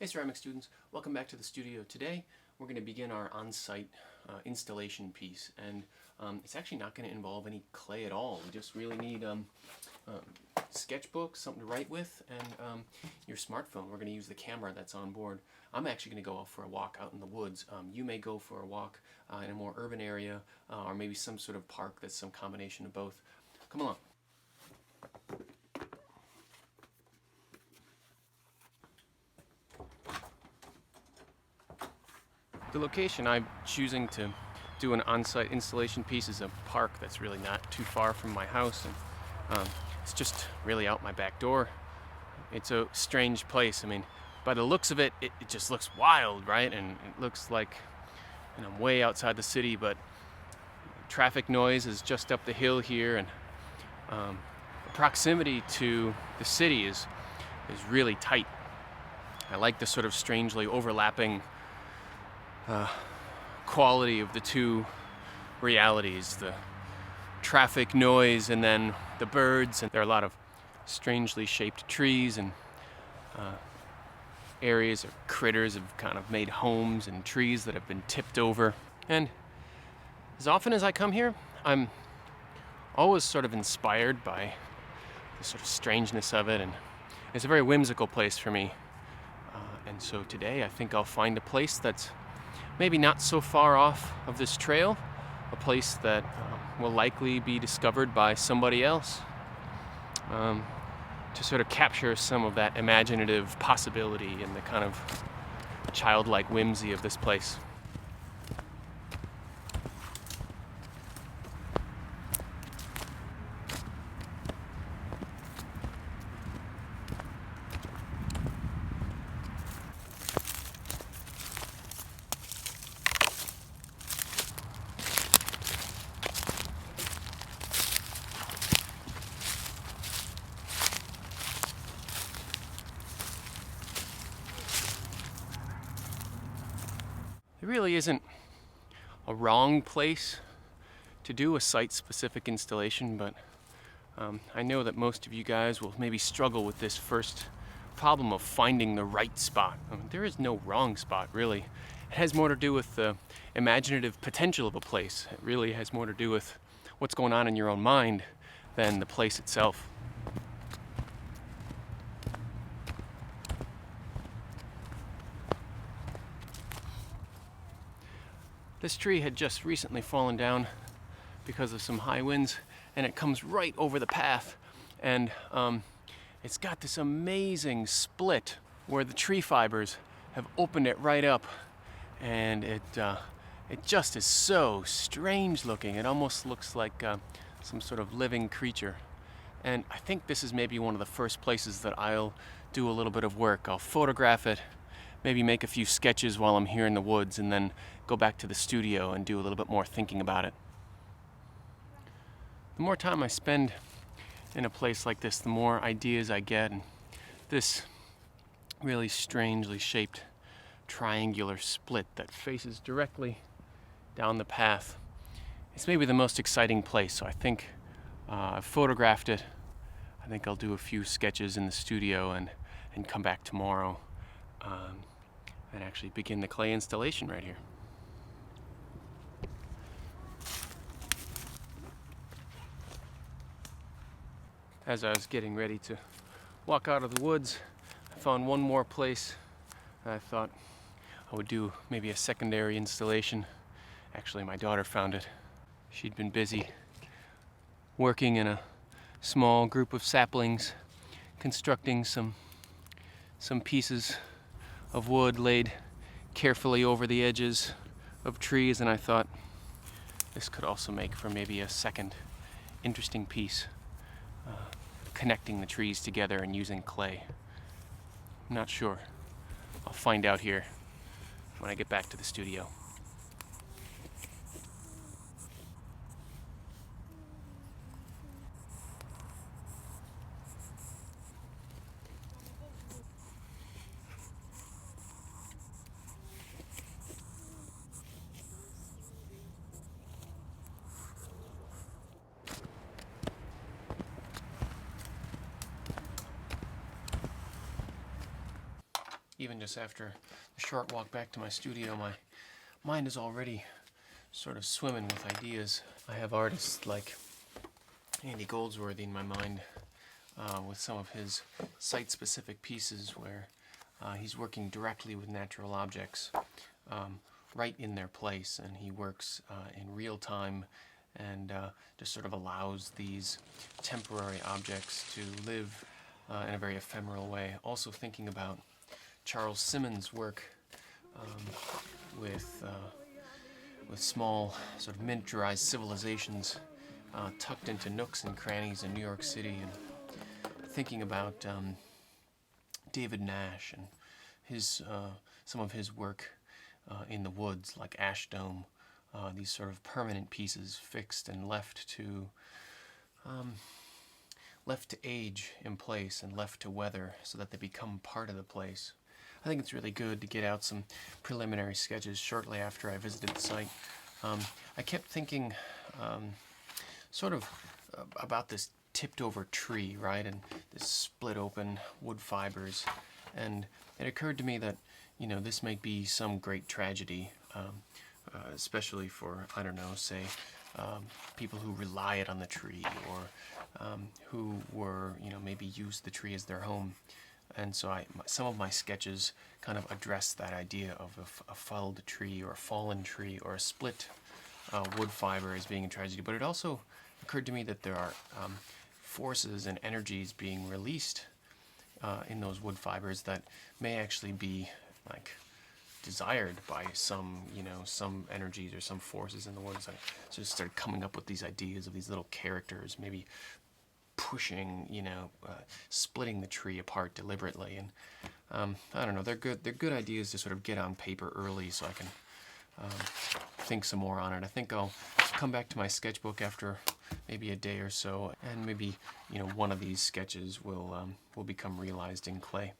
Hey ceramic students, welcome back to the studio. Today we're going to begin our on-site installation piece, and it's actually not going to involve any clay at all. We just really need sketchbook, something to write with, and your smartphone. We're going to use the camera that's on board. I'm actually going to go out for a walk out in the woods. You may go for a walk in a more urban area, or maybe some sort of park that's some combination of both. Come along. The location I'm choosing to do an on-site installation piece is a park that's really not too far from my house, and it's just really out my back door. It's a strange place. I mean, by the looks of it, it just looks wild, right? And it looks like, you know, I'm way outside the city, but traffic noise is just up the hill here, and the proximity to the city is really tight. I like the sort of strangely overlapping quality of the two realities, the traffic noise and then the birds. And there are a lot of strangely shaped trees, and areas of critters have kind of made homes, and trees that have been tipped over. And as often as I come here, I'm always sort of inspired by the sort of strangeness of it, and it's a very whimsical place for me. And so today I think I'll find a place that's maybe not so far off of this trail, a place that will likely be discovered by somebody else, to sort of capture some of that imaginative possibility and the kind of childlike whimsy of this place. There really isn't a wrong place to do a site-specific installation, but I know that most of you guys will maybe struggle with this first problem of finding the right spot. I mean, there is no wrong spot, really. It has more to do with the imaginative potential of a place. It really has more to do with what's going on in your own mind than the place itself. This tree had just recently fallen down because of some high winds, and it comes right over the path, and it's got this amazing split where the tree fibers have opened it right up, and it just is so strange looking. It almost looks like some sort of living creature. And I think this is maybe one of the first places that I'll do a little bit of work. I'll photograph it, maybe make a few sketches while I'm here in the woods, and then go back to the studio and do a little bit more thinking about it. The more time I spend in a place like this, the more ideas I get, and this really strangely shaped triangular split that faces directly down the path, it's maybe the most exciting place. So I think I've photographed it. I think I'll do a few sketches in the studio and come back tomorrow and actually begin the clay installation right here. As I was getting ready to walk out of the woods, I found one more place. I thought I would do maybe a secondary installation. Actually, my daughter found it. She'd been busy working in a small group of saplings, constructing some pieces of wood laid carefully over the edges of trees, and I thought this could also make for maybe a second interesting piece, connecting the trees together and using clay. I'm not sure. I'll find out here when I get back to the studio. Even even just after the short walk back to my studio, my mind is already sort of swimming with ideas. I have artists like Andy Goldsworthy in my mind with some of his site-specific pieces where he's working directly with natural objects right in their place, and he works in real time and just sort of allows these temporary objects to live in a very ephemeral way. Also thinking about Charles Simmons' work with small sort of miniaturized civilizations tucked into nooks and crannies in New York City, and thinking about David Nash and his some of his work in the woods, like Ash Dome, these sort of permanent pieces fixed and left to age in place and left to weather so that they become part of the place. I think it's really good to get out some preliminary sketches shortly after I visited the site. I kept thinking sort of about this tipped over tree, right, and this split open wood fibers, and it occurred to me that, you know, this might be some great tragedy, especially for, I don't know, say people who relied on the tree, or who were, you know, maybe used the tree as their home. And so some of my sketches kind of address that idea of a felled tree or a fallen tree or a split wood fiber as being a tragedy. But it also occurred to me that there are forces and energies being released in those wood fibers that may actually be like desired by some, you know, some energies or some forces in the woods. I just started coming up with these ideas of these little characters, maybe pushing, you know, splitting the tree apart deliberately, and I don't know. They're good ideas to sort of get on paper early, so I can think some more on it. I think I'll come back to my sketchbook after maybe a day or so, and maybe, you know, one of these sketches will become realized in clay.